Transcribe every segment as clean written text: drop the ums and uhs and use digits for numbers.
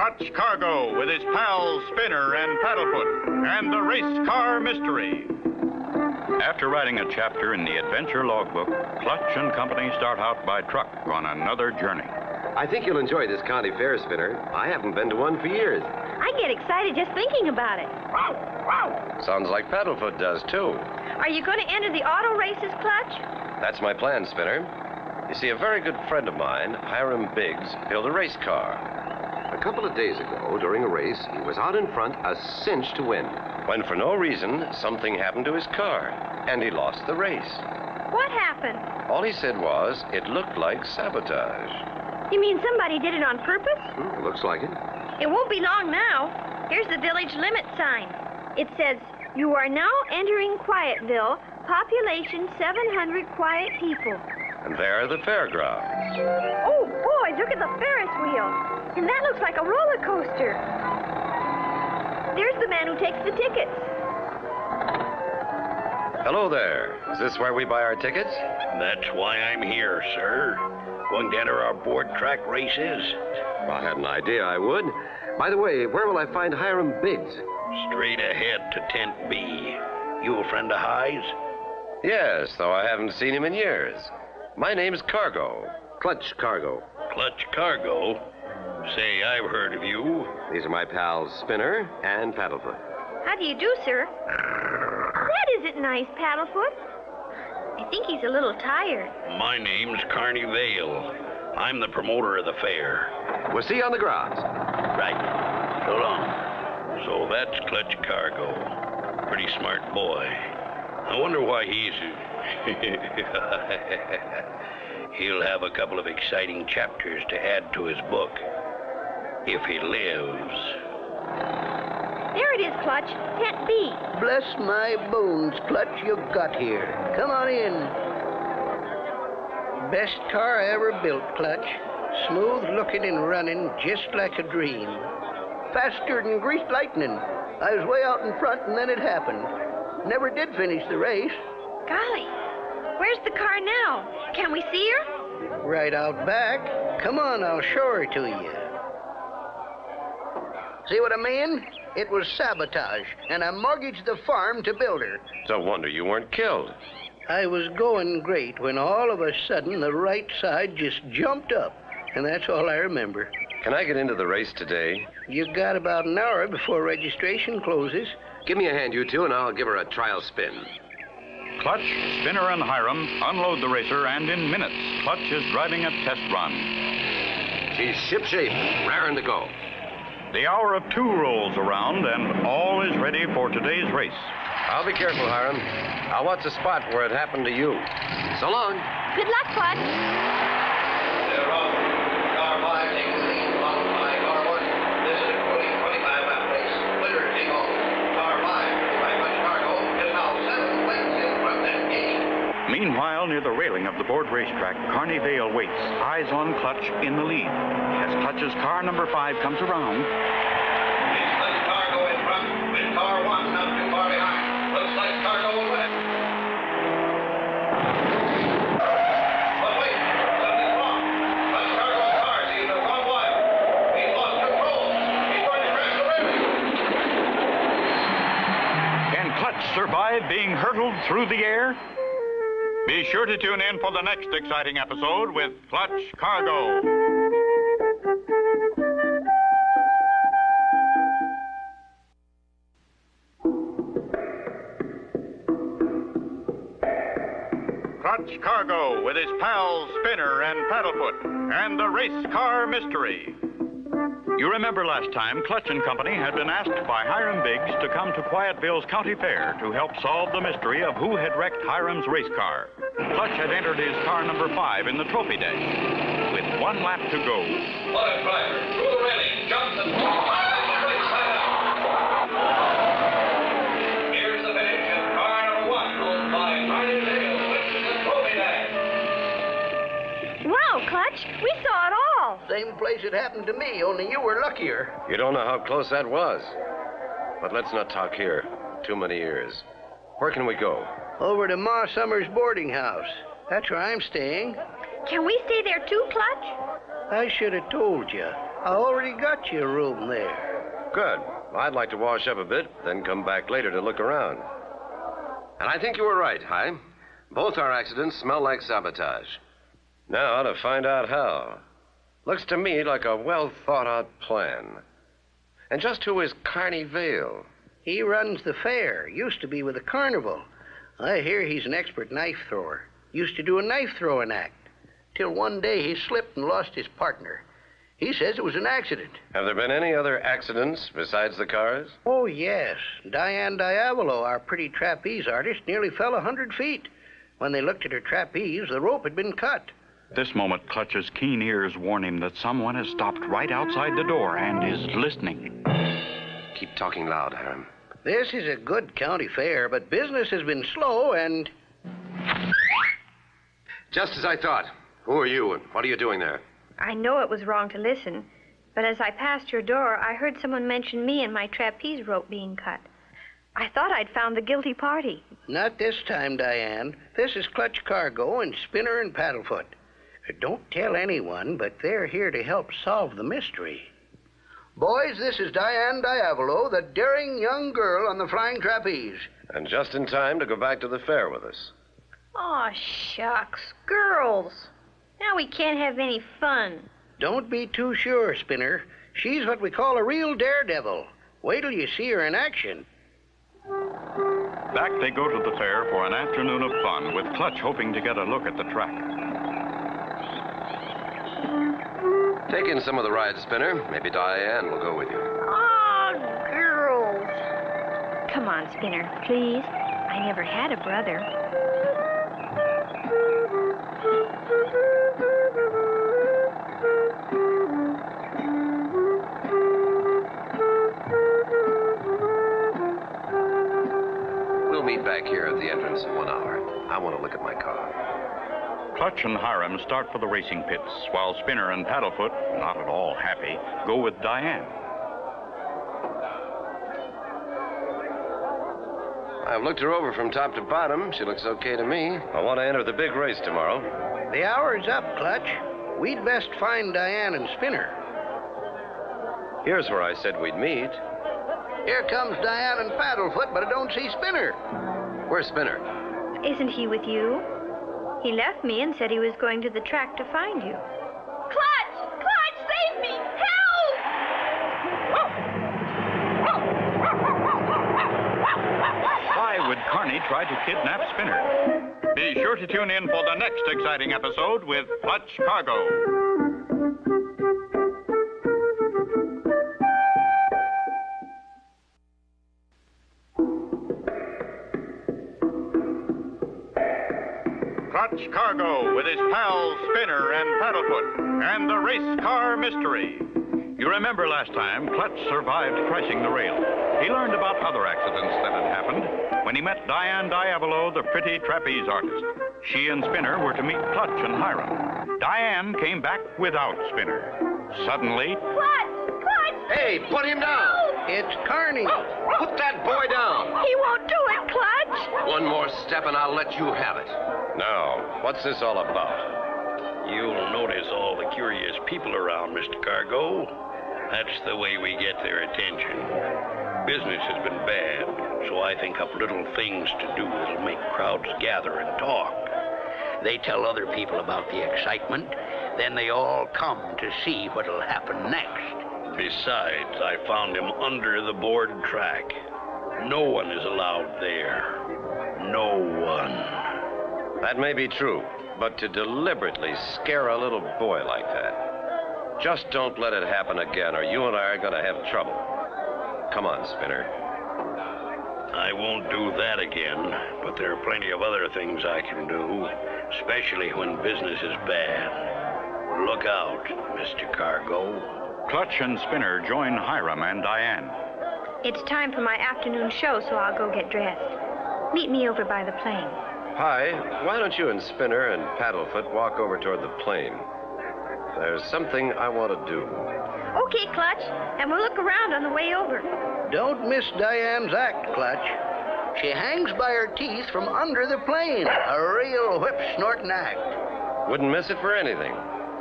Clutch Cargo with his pals Spinner and Paddlefoot, and the race car mystery. After writing a chapter in the adventure logbook, Clutch and Company start out by truck on another journey. I think you'll enjoy this county fair, Spinner. I haven't been to one for years. I get excited just thinking about it. Sounds like Paddlefoot does, too. Are you going to enter the auto races, Clutch? That's my plan, Spinner. You see, a very good friend of mine, Hiram Biggs, built a race car. A couple of days ago, during a race, he was out in front, a cinch to win, when for no reason, something happened to his car, and he lost the race. What happened? All he said was, it looked like sabotage. You mean somebody did it on purpose? Looks like it. It won't be long now. Here's the village limit sign. It says, "You are now entering Quietville, population 700 quiet people." And there are the fairgrounds. Oh, boy, look at the Ferris wheel. And that looks like a roller coaster. There's the man who takes the tickets. Hello there. Is this where we buy our tickets? That's why I'm here, sir. Going to enter our board track races. Well, I had an idea I would. By the way, where will I find Hiram Biggs? Straight ahead to Tent B. You a friend of High's? Yes, though I haven't seen him in years. My name's Cargo. Clutch Cargo. Clutch Cargo? Say, I've heard of you. These are my pals Spinner and Paddlefoot. How do you do, sir? That isn't nice, Paddlefoot. I think he's a little tired. My name's Carney Vale. I'm the promoter of the fair. We'll see you on the grounds. Right. So long. So that's Clutch Cargo. Pretty smart boy. I wonder why he's... He'll have a couple of exciting chapters to add to his book. If he lives. There it is, Clutch. Tent B. Bless my bones, Clutch, you got here. Come on in. Best car I ever built, Clutch. Smooth looking and running just like a dream. Faster than greased lightning. I was way out in front and then it happened. Never did finish the race. Golly, where's the car now? Can we see her? Right out back. Come on, I'll show her to you. See what I mean? It was sabotage, and I mortgaged the farm to build her. No wonder you weren't killed. I was going great when all of a sudden the right side just jumped up, and that's all I remember. Can I get into the race today? You've got about an hour before registration closes. Give me a hand, you two, and I'll give her a trial spin. Clutch, Spinner, and Hiram unload the racer, and in minutes, Clutch is driving a test run. She's shipshape, raring to go. The hour of 2 rolls around, and all is ready for today's race. I'll be careful, Hiram. I'll watch the spot where it happened to you. So long. Good luck, Clutch. They're off. Car 5 takes the lead, followed by Car 1. This is a 25-lap race. Winner take all. Car 5, by Clutch Cargo, is now 7 lengths in front and gaining. Meanwhile, near the railing of the board racetrack, Carney Vale waits, eyes on Clutch in the lead. As Clutch's car number 5 comes around, It's Clutch Cargo in front, with Car 1 not too far behind. Looks like Cargo will win it. But wait, something's wrong. Clutch Cargo's car seems to have gone wild. He's lost control. He's going to crash the railing. can Clutch survive being hurtled through the air? Be sure to tune in for the next exciting episode with Clutch Cargo. Clutch Cargo with his pals Spinner and Paddlefoot and the race car mystery. You remember last time, Clutch and Company had been asked by Hiram Biggs to come to Quietville's county fair to help solve the mystery of who had wrecked Hiram's race car. Clutch had entered his car number 5 in the trophy dash with 1 lap to go. What a driver. Through the railing, jumps and here's the finish, and car number 1 goes by Carney Vale, which is the trophy dash. Wow, Clutch, we saw it all. Same place it happened to me, only you were luckier. You don't know how close that was. But let's not talk here. Too many ears. Where can we go? Over to Ma Summers' boarding house. That's where I'm staying. Can we stay there too, Clutch? I should have told you. I already got you a room there. Good. I'd like to wash up a bit, then come back later to look around. And I think you were right, Hi. Both our accidents smell like sabotage. Now to find out how. Looks to me like a well-thought-out plan. And just who is Carney Vale? He runs the fair. Used to be with the carnival. I hear he's an expert knife thrower. Used to do a knife throwing act. Till one day he slipped and lost his partner. He says it was an accident. Have there been any other accidents besides the cars? Oh, yes. Diane Diavolo, our pretty trapeze artist, nearly fell 100 feet. When they looked at her trapeze, the rope had been cut. At this moment, Clutch's keen ears warn him that someone has stopped right outside the door and is listening. Keep talking loud, Hiram. This is a good county fair, but business has been slow and... Just as I thought. Who are you and what are you doing there? I know it was wrong to listen, but as I passed your door, I heard someone mention me and my trapeze rope being cut. I thought I'd found the guilty party. Not this time, Diane. This is Clutch Cargo and Spinner and Paddlefoot. Don't tell anyone, but they're here to help solve the mystery. Boys, this is Diane Diavolo, the daring young girl on the flying trapeze. And just in time to go back to the fair with us. Aw, shucks. Girls. Now we can't have any fun. Don't be too sure, Spinner. She's what we call a real daredevil. Wait till you see her in action. Back they go to the fair for an afternoon of fun, with Clutch hoping to get a look at the track. Take in some of the ride, Spinner. Maybe Diane will go with you. Aw, girls. Come on, Spinner, please. I never had a brother. We'll meet back here at the entrance in 1 hour. I want to look at my car. Clutch and Hiram start for the racing pits, while Spinner and Paddlefoot, not at all happy, go with Diane. I've looked her over from top to bottom. She looks okay to me. I want to enter the big race tomorrow. The hour's up, Clutch. We'd best find Diane and Spinner. Here's where I said we'd meet. Here comes Diane and Paddlefoot, but I don't see Spinner. Where's Spinner? Isn't he with you? He left me and said he was going to the track to find you. Clutch! Clutch, save me! Help! Why would Carney try to kidnap Spinner? Be sure to tune in for the next exciting episode with Clutch Cargo. Clutch Cargo with his pals Spinner and Paddlefoot and the race car mystery. You remember last time, Clutch survived crashing the rail. He learned about other accidents that had happened when he met Diane Diavolo, the pretty trapeze artist. She and Spinner were to meet Clutch and Hiram. Diane came back without Spinner. Suddenly... Clutch! Clutch! Hey, put him down! It's Carney. Put that boy down! He won't do it, Clutch! One more step and I'll let you have it. Now, what's this all about? You'll notice all the curious people around, Mr. Cargo. That's the way we get their attention. Business has been bad, so I think up little things to do that'll make crowds gather and talk. They tell other people about the excitement, then they all come to see what'll happen next. Besides, I found him under the board track. No one is allowed there. No one. That may be true, but to deliberately scare a little boy like that, just don't let it happen again, or you and I are going to have trouble. Come on, Spinner. I won't do that again, but there are plenty of other things I can do, especially when business is bad. Look out, Mr. Cargo. Clutch and Spinner join Hiram and Diane. It's time for my afternoon show, so I'll go get dressed. Meet me over by the plane. Hi, why don't you and Spinner and Paddlefoot walk over toward the plane? There's something I want to do. Okay, Clutch, and we'll look around on the way over. Don't miss Diane's act, Clutch. She hangs by her teeth from under the plane. A real whip-snorting act. Wouldn't miss it for anything.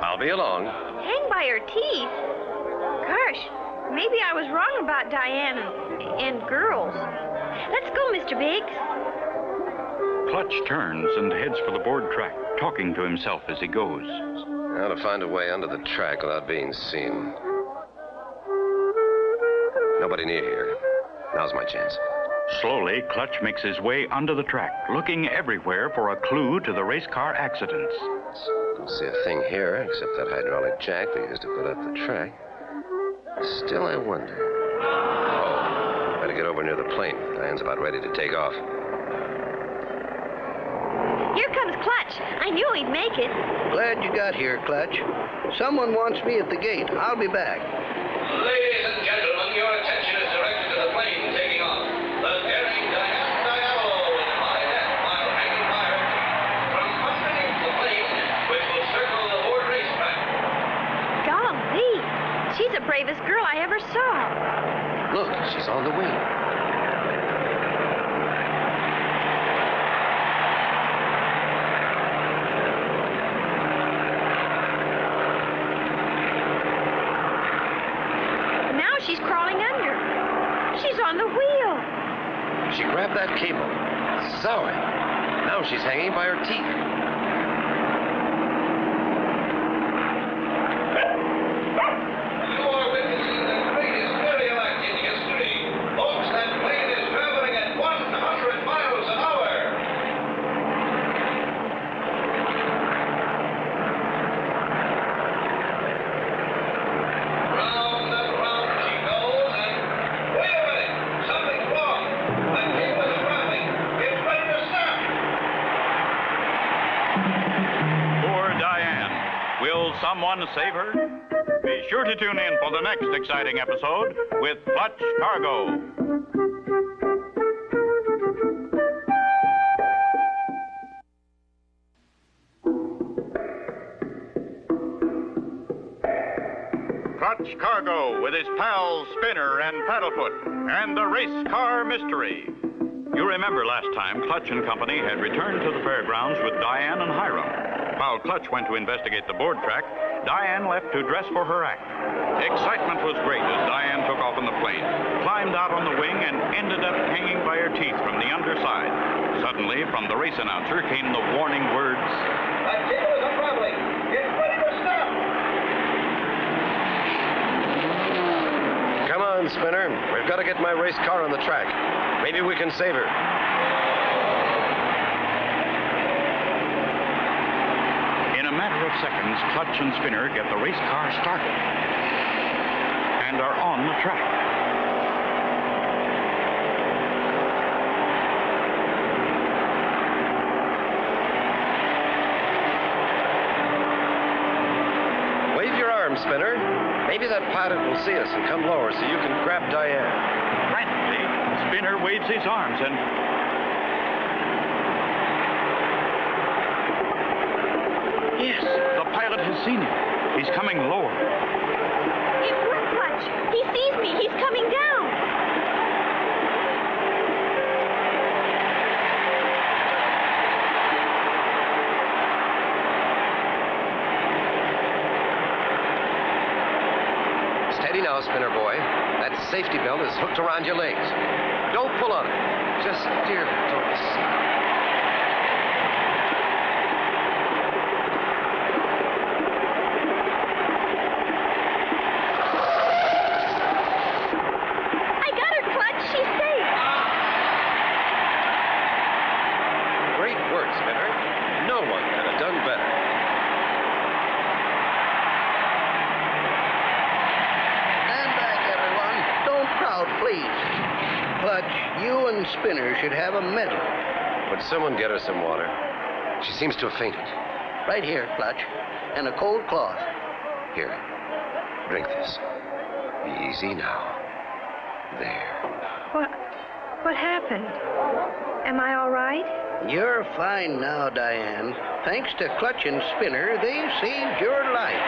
I'll be along. Hang by her teeth? Gosh, maybe I was wrong about Diane and girls. Let's go, Mr. Biggs. Clutch turns and heads for the board track, talking to himself as he goes. I ought to find a way under the track without being seen. Nobody near here. Now's my chance. Slowly, Clutch makes his way under the track, looking everywhere for a clue to the race car accidents. Don't see a thing here except that hydraulic jack they used to put up the track. Still, I wonder. Oh, better get over near the plane. Diane's about ready to take off. Here comes Clutch. I knew he'd make it. Glad you got here, Clutch. Someone wants me at the gate. I'll be back. Ladies and gentlemen, your attention is directed to the plane taking off. The daring Diane Diablo in high net while hanging fire from underneath the plane, which will circle the board racetrack. Golly, she's the bravest girl I ever saw. Look, she's on the wing. She's crawling under. She's on the wheel. She grabbed that cable. Zowie. Now she's hanging by her teeth. You are witnessing the greatest aerial act in history. Folks, that plane is traveling at 100 miles an hour. Round and round she goes, and wait a minute, something's wrong. The cable is rattling. It's ready to stop. Poor Diane. Will someone save her? Be sure to tune in for the next exciting episode with Clutch Cargo. Clutch Cargo with his pals Spinner and Paddlefoot and the race car mystery. You remember last time Clutch and Company had returned to the fairgrounds with Diane and Hiram. While Clutch went to investigate the board track, Diane left to dress for her act. Excitement was great as Diane took off in the plane, climbed out on the wing, and ended up hanging by her teeth from the underside. Suddenly, from the race announcer came the warning words, That cable is unraveling. It's ready to stop. Come on, Spinner. We've got to get my race car on the track. Maybe we can save her. In a matter of seconds, Clutch and Spinner get the race car started and are on the track. Wave your arm, Spinner. Maybe that pilot will see us and come lower so you can grab Diane. Frantically, Spinner waves his arms and... Yes, the pilot has seen him. He's coming lower. It worked, Clutch. He sees me. He's coming down. Steady now, Spinner boy. That safety belt is hooked around your legs. Don't pull on it. Just steer toward the side. I got her, Clutch. She's safe. Great work, Spinner. No one could have done better. Stand back, everyone. Don't crowd, please. Clutch, you and Spinner should have a medal. Would someone get her some water? She seems to have fainted. Right here, Clutch. And a cold cloth. Here, drink this. Be easy now. There. What happened? Am I all right? You're fine now, Diane. Thanks to Clutch and Spinner, they saved your life.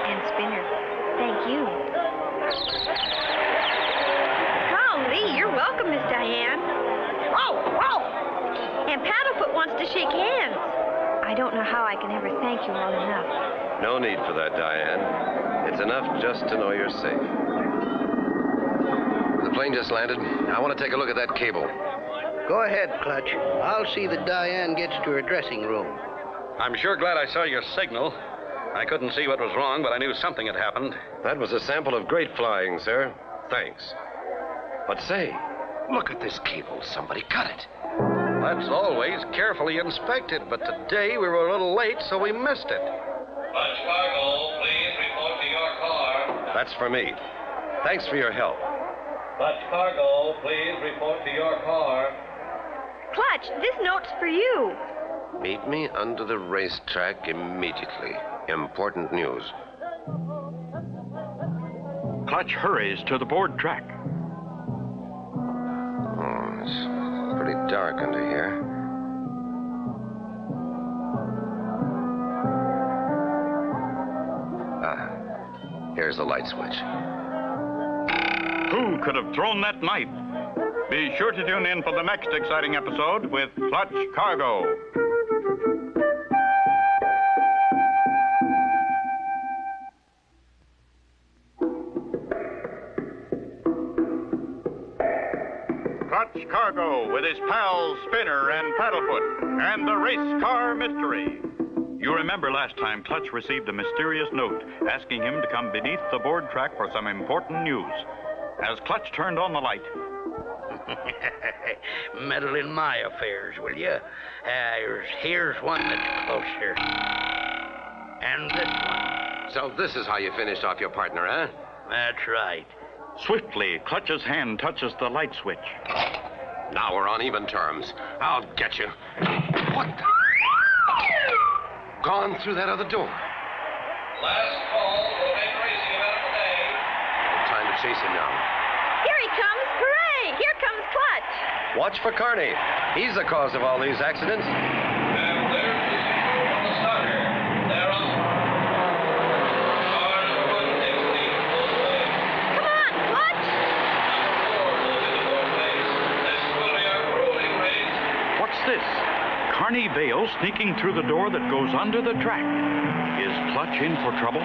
And Spinner, thank you. Golly, you're welcome, Miss Diane. And Paddlefoot wants to shake hands. I don't know how I can ever thank you all enough. No need for that, Diane. It's enough just to know you're safe. The plane just landed. I want to take a look at that cable. Go ahead, Clutch. I'll see that Diane gets to her dressing room. I'm sure glad I saw your signal. I couldn't see what was wrong, but I knew something had happened. That was a sample of great flying, sir. Thanks. But say, look at this cable. Somebody cut it. That's always carefully inspected, but today we were a little late, so we missed it. Clutch Cargo, please report to your car. That's for me. Thanks for your help. Clutch Cargo, please report to your car. Clutch, this note's for you. Meet me under the racetrack immediately. Important news. Clutch hurries to the board track. Oh, it's pretty dark under here. Here's the light switch. Who could have thrown that knife? Be sure to tune in for the next exciting episode with Clutch Cargo. Clutch Cargo with his pals Spinner and Paddlefoot and the race car mystery. You remember last time Clutch received a mysterious note asking him to come beneath the board track for some important news. As Clutch turned on the light... Meddle in my affairs, will you? Here's one that's closer. And this one. So this is how you finished off your partner, huh? That's right. Swiftly, Clutch's hand touches the light switch. Now we're on even terms. I'll get you. What? Gone through that other door. Last call for the big racing event of the day. Time to chase him now. Here he comes. Hooray! Here comes Clutch. Watch for Carney. He's the cause of all these accidents. And there's the signal from the starter. They're on. Car number 1 takes the lead both ways. Come on, Clutch. Number 4 goes into fourth place. This will be our grueling race. What's this? Carney Bale sneaking through the door that goes under the track. Is Clutch in for trouble?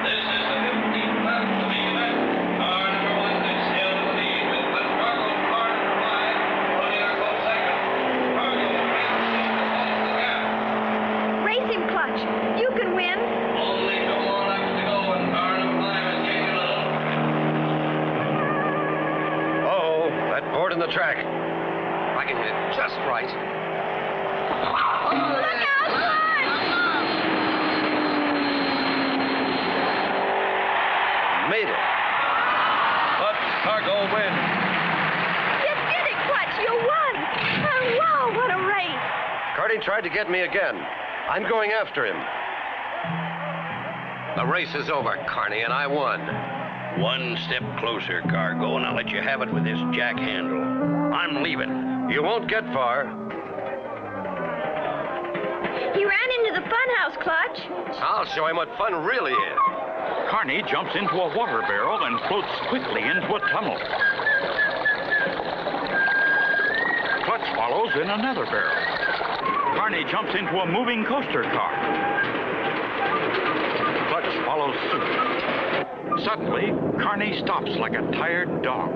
This is the 15th lap of the event. Car number 1 is still in the lead with Clutch Cargo. Car number 5 running a close second. Cargo racing across the gap. Race him, Clutch. You can win. Only 2 more laps to go, and car number 5 is gaining a little. Oh, that board in the track. I can hit it just right. Look out, Clutch! Made it. Clutch Cargo wins. You did it, Clutch. You won. Oh, wow, what a race. Carney tried to get me again. I'm going after him. The race is over, Carney, and I won. One step closer, Cargo, and I'll let you have it with this jack handle. I'm leaving. You won't get far. He ran into the funhouse, Clutch. I'll show him what fun really is. Carney jumps into a water barrel and floats quickly into a tunnel. Clutch follows in another barrel. Carney jumps into a moving coaster car. Clutch follows suit. Suddenly, Carney stops like a tired dog.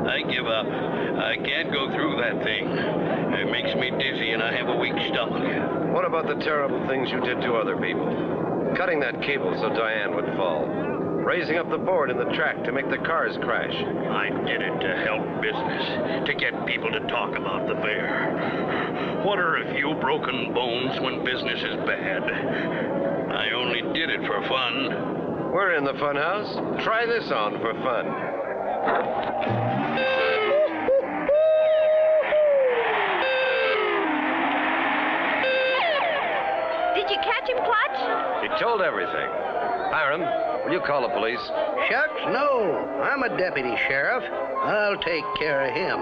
I give up. I can't go through that thing. It makes me dizzy and I have a weak stomach. What about the terrible things you did to other people? Cutting that cable so Diane would fall. Raising up the board in the track to make the cars crash. I did it to help business, to get people to talk about the fair. What are a few broken bones when business is bad? I only did it for fun. We're in the fun house. Try this on for fun. Did you catch him, Clutch? He told everything. Hiram, will you call the police? Shucks, no. I'm a deputy sheriff. I'll take care of him.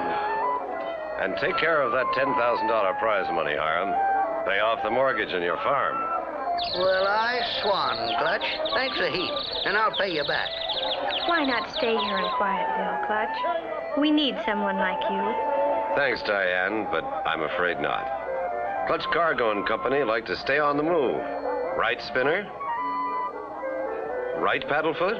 And take care of that $10,000 prize money, Hiram. Pay off the mortgage on your farm. Well, I swan, Clutch. Thanks a heap, and I'll pay you back. Why not stay here in Quietville, Clutch? We need someone like you. Thanks, Diane, but I'm afraid not. Clutch Cargo and Company like to stay on the move. Right, Spinner? Right, Paddlefoot?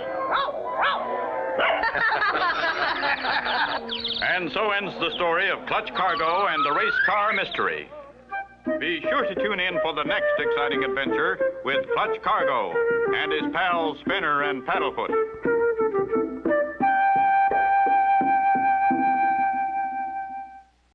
And so ends the story of Clutch Cargo and the race car mystery. Be sure to tune in for the next exciting adventure with Clutch Cargo and his pals Spinner and Paddlefoot.